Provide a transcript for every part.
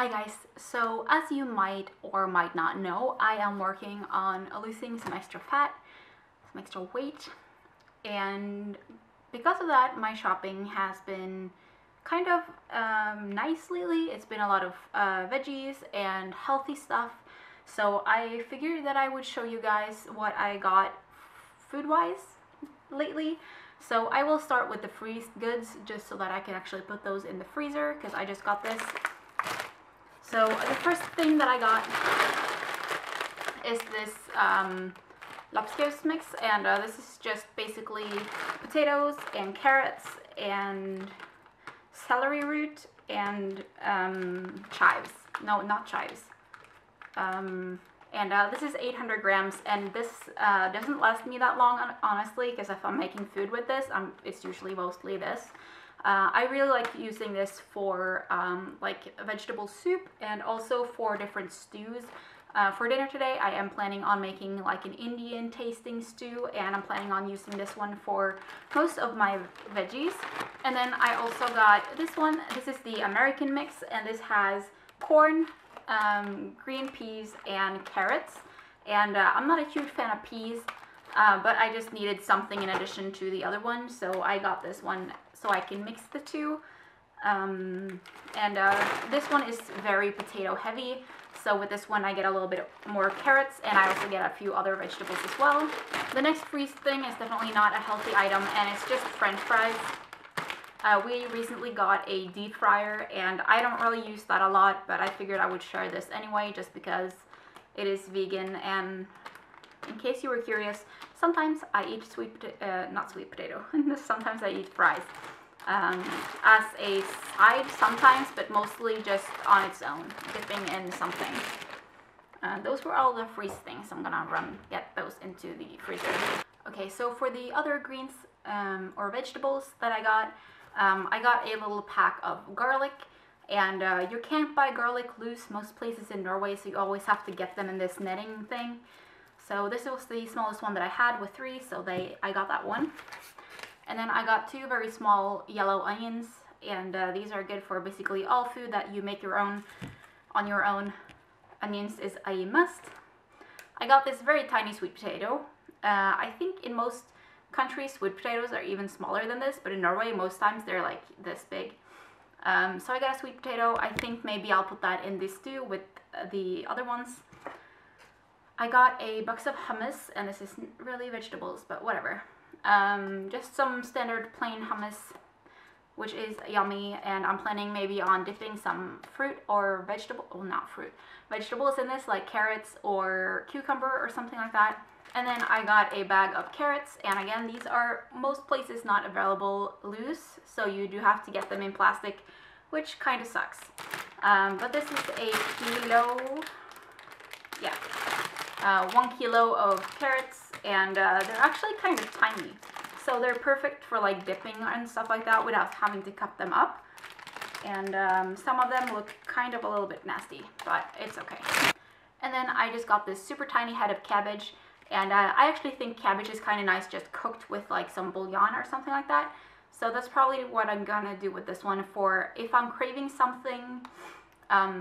Hi guys, so as you might or might not know, I am working on losing some extra fat, some extra weight, and because of that my shopping has been kind of nice lately. It's been a lot of veggies and healthy stuff, so I figured that I would show you guys what I got food-wise lately. So I will start with the freeze goods just so that I can actually put those in the freezer because I just got this. So the first thing that I got is this lobster mix, and this is just basically potatoes and carrots and celery root and chives. No, not chives. This is 800 grams, and this doesn't last me that long, honestly, because if I'm making food with this, it's usually mostly this. I really like using this for like vegetable soup and also for different stews. For dinner today, I am planning on making like an Indian tasting stew, and I'm planning on using this one for most of my veggies. And then I also got this one. This is the American mix, and this has corn, green peas, and carrots. And I'm not a huge fan of peas, but I just needed something in addition to the other one, so I got this one so I can mix the two. This one is very potato heavy, so with this one I get a little bit more carrots, and I also get a few other vegetables as well. The next freeze thing is definitely not a healthy item, and it's just French fries. We recently got a deep fryer, and I don't really use that a lot, but I figured I would share this anyway just because it is vegan. And in case you were curious, sometimes I eat not sweet potato, sometimes I eat fries as a side sometimes, but mostly just on its own, dipping in something. Those were all the freeze things. I'm gonna get those into the freezer. Okay, so for the other greens or vegetables that I got a little pack of garlic. And you can't buy garlic loose most places in Norway, so you always have to get them in this netting thing. So this was the smallest one that I had with 3, so I got that one. And then I got 2 very small yellow onions, and these are good for basically all food that you make on your own. Onions is a must. I got this very tiny sweet potato. I think in most countries sweet potatoes are even smaller than this, but in Norway most times they're like this big. So I got a sweet potato. I think maybe I'll put that in this stew with the other ones. I got a box of hummus, and this isn't really vegetables, but whatever. Just some standard plain hummus, which is yummy, and I'm planning maybe on dipping some fruit or vegetables in this, like carrots or cucumber or something like that. And then I got a bag of carrots, and again, these are most places not available loose, so you do have to get them in plastic, which kind of sucks. But this is a kilo, yeah, 1 kilo of carrots, and they're actually kind of tiny, so they're perfect for like dipping and stuff like that without having to cut them up. And some of them look kind of a little bit nasty, but it's okay. And then I just got this super tiny head of cabbage. And I actually think cabbage is kind of nice just cooked with like some bouillon or something like that. So that's probably what I'm gonna do with this one, for if I'm craving something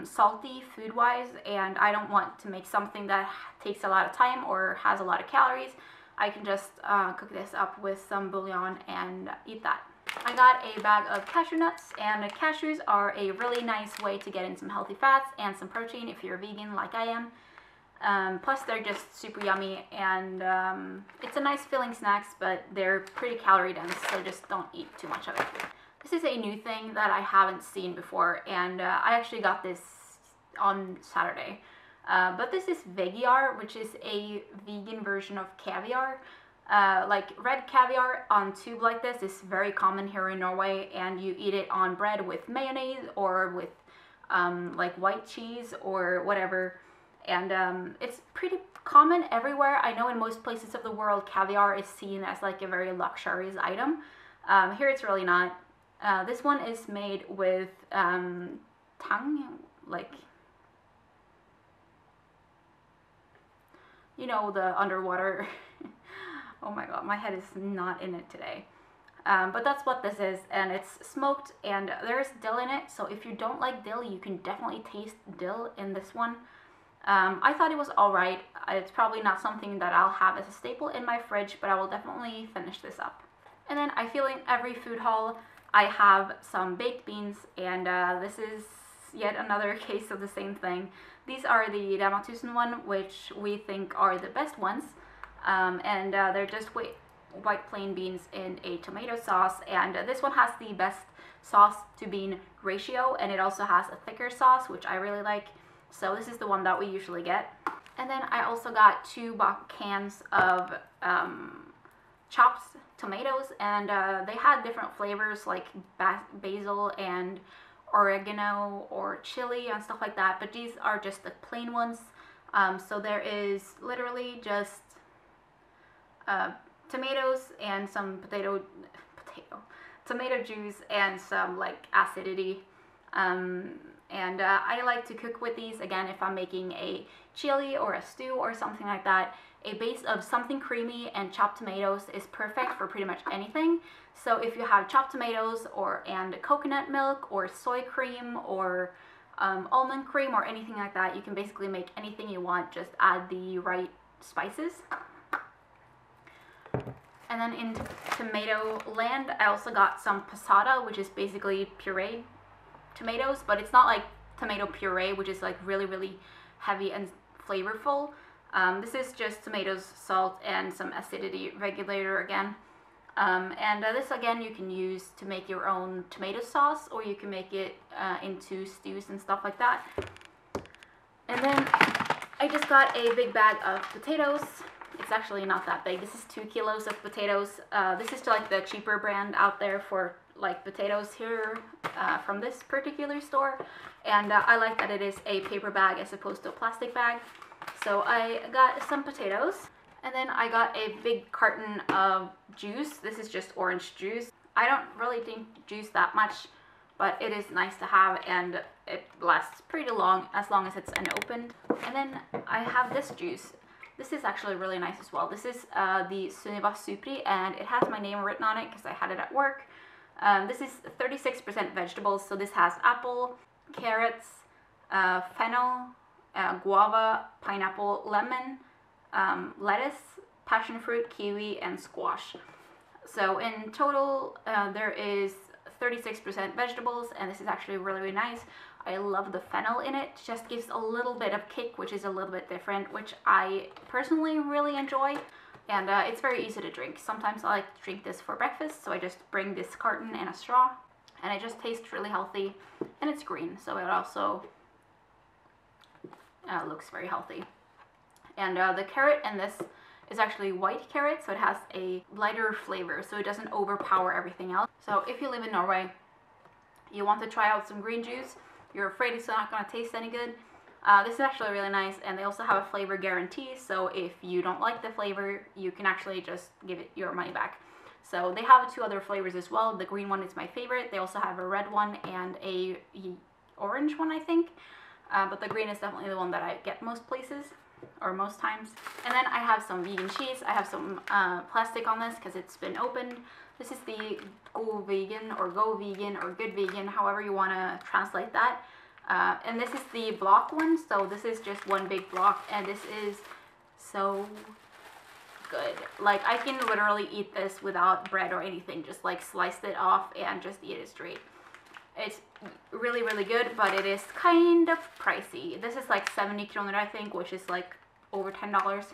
salty food-wise and I don't want to make something that takes a lot of time or has a lot of calories, I can just cook this up with some bouillon and eat that. I got a bag of cashew nuts, and cashews are a really nice way to get in some healthy fats and some protein if you're vegan like I am. Plus they're just super yummy, and it's a nice filling snack, but they're pretty calorie dense, so just don't eat too much of it. This is a new thing that I haven't seen before, and I actually got this on Saturday. But this is Vegiar, which is a vegan version of caviar. Like red caviar on tube like this is very common here in Norway, and you eat it on bread with mayonnaise or with like white cheese or whatever. And it's pretty common everywhere. I know in most places of the world caviar is seen as like a very luxurious item. Here it's really not. This one is made with tang, like, you know, the underwater. Oh my god, my head is not in it today. But that's what this is, and it's smoked, and there's dill in it, so if you don't like dill, you can definitely taste dill in this one. I thought it was alright. It's probably not something that I'll have as a staple in my fridge, but I will definitely finish this up. And then I feel in every food haul, I have some baked beans, and this is yet another case of the same thing. These are the Dama 1000 one, which we think are the best ones, and they're just white plain beans in a tomato sauce, and this one has the best sauce to bean ratio, and it also has a thicker sauce, which I really like. So this is the one that we usually get. And then I also got 2 cans of chopped tomatoes, and they had different flavors like basil and oregano or chili and stuff like that, but these are just the plain ones. So there is literally just tomatoes and some tomato juice and some like acidity. And I like to cook with these, again, if I'm making a chili or a stew or something like that. A base of something creamy and chopped tomatoes is perfect for pretty much anything. So if you have chopped tomatoes and coconut milk or soy cream or almond cream or anything like that, you can basically make anything you want, just add the right spices. And then in tomato land, I also got some passata, which is basically pureed tomatoes, but it's not like tomato puree, which is like really heavy and flavorful. This is just tomatoes, salt, and some acidity regulator again. And this again you can use to make your own tomato sauce, or you can make it into stews and stuff like that. And then I just got a big bag of potatoes. It's actually not that big. This is 2 kilos of potatoes. This is like the cheaper brand out there for like potatoes here from this particular store, and I like that it is a paper bag as opposed to a plastic bag. So I got some potatoes, and then I got a big carton of juice. This is just orange juice. I don't really drink juice that much, but it is nice to have, and it lasts pretty long as it's unopened. And then I have this juice. This is actually really nice as well. This is the Sunniva Supri, and it has my name written on it because I had it at work. This is 36% vegetables, so this has apple, carrots, fennel, guava, pineapple, lemon, lettuce, passion fruit, kiwi, and squash. So in total, there is 36% vegetables, and this is actually really nice. I love the fennel in it. It just gives a little bit of kick, which is a little bit different, which I personally really enjoy. And it's very easy to drink. Sometimes I like to drink this for breakfast, so I just bring this carton and a straw, and it just tastes really healthy, and it's green, so it also looks very healthy. And the carrot in this is actually white carrot, so it has a lighter flavor, so it doesn't overpower everything else. So if you live in Norway, you want to try out some green juice, you're afraid it's not going to taste any good, this is actually really nice, and they also have a flavor guarantee, so if you don't like the flavor, you can actually just give it your money back. So they have 2 other flavors as well. The green one is my favorite. They also have a red one and a orange one, I think, but the green is definitely the one that I get most places, or most times. And then I have some vegan cheese. I have some plastic on this because it's been opened. This is the Go Vegan or Good Vegan, however you want to translate that. And this is the block one, so this is just one big block, and this is so good. Like, I can literally eat this without bread or anything, just like sliced it off and just eat it straight. It's really good, but it is kind of pricey. This is like 70 kroner, I think, which is like over $10,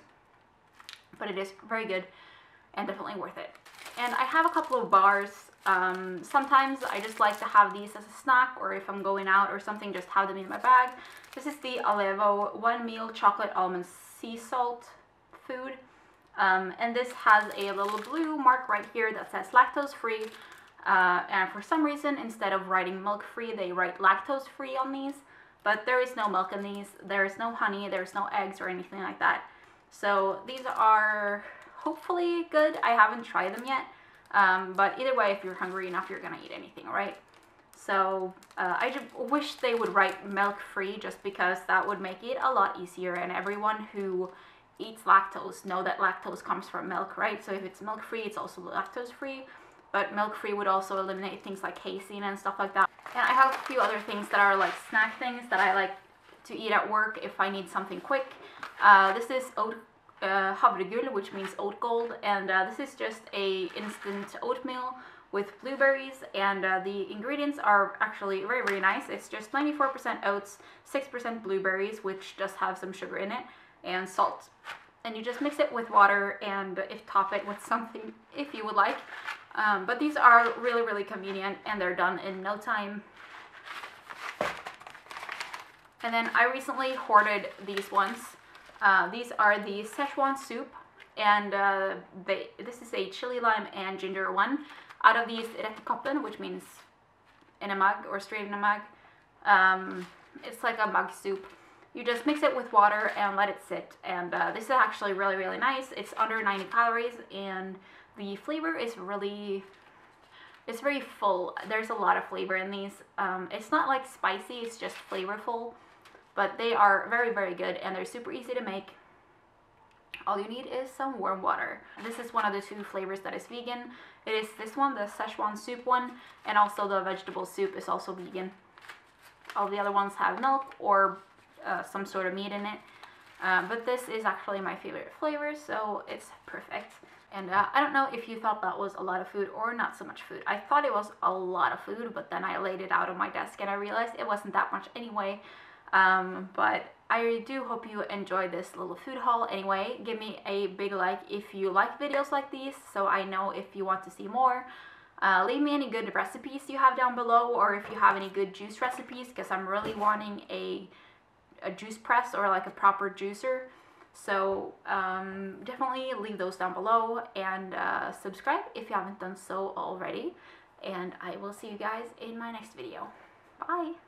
but it is very good and definitely worth it. And I have a couple of bars. Sometimes I just like to have these as a snack, or if I'm going out or something, just have them in my bag. This is the Alevo 1 meal chocolate almond sea salt food. And this has a little blue mark right here that says lactose free. And for some reason, instead of writing milk free, they write lactose free on these. But there is no milk in these. There is no honey. There's no eggs or anything like that. So these are hopefully good. I haven't tried them yet. But either way, if you're hungry enough, you're gonna eat anything, right? So I just wish they would write milk free, just because that would make it a lot easier, and everyone who eats lactose know that lactose comes from milk, right? So if it's milk free, it's also lactose free. but milk-free would also eliminate things like casein and stuff like that. And I have a few other things that are like snack things that I like to eat at work if I need something quick. This is havregull, which means oat gold, and this is just a instant oatmeal with blueberries, and the ingredients are actually very, very nice. It's just 94% oats, 6% blueberries, which does have some sugar in it, and salt. And you just mix it with water and top it with something if you would like. But these are really, really convenient, and they're done in no time. And then I recently hoarded these ones. These are the Szechuan soup, and this is a chili, lime, and ginger one. Out of these, rettekappen, which means in a mug or straight in a mug. It's like a mug soup. You just mix it with water and let it sit, and this is actually really, really nice. It's under 90 calories, and the flavor is really, it's very full. There's a lot of flavor in these. It's not like spicy, it's just flavorful, but they are very, very good, and they're super easy to make. All you need is some warm water. This is one of the 2 flavors that is vegan. It is this one, the Szechuan soup one, and also the vegetable soup is also vegan. All the other ones have milk or some sort of meat in it, but this is actually my favorite flavor, so it's perfect. And I don't know if you thought that was a lot of food or not so much food. I thought it was a lot of food, but then I laid it out on my desk and I realized it wasn't that much anyway. But I do hope you enjoyed this little food haul anyway. Give me a big like if you like videos like these, so I know if you want to see more. Leave me any good recipes you have down below, or if you have any good juice recipes, because I'm really wanting a juice press or like a proper juicer. So definitely leave those down below, and subscribe if you haven't done so already. And I will see you guys in my next video. Bye!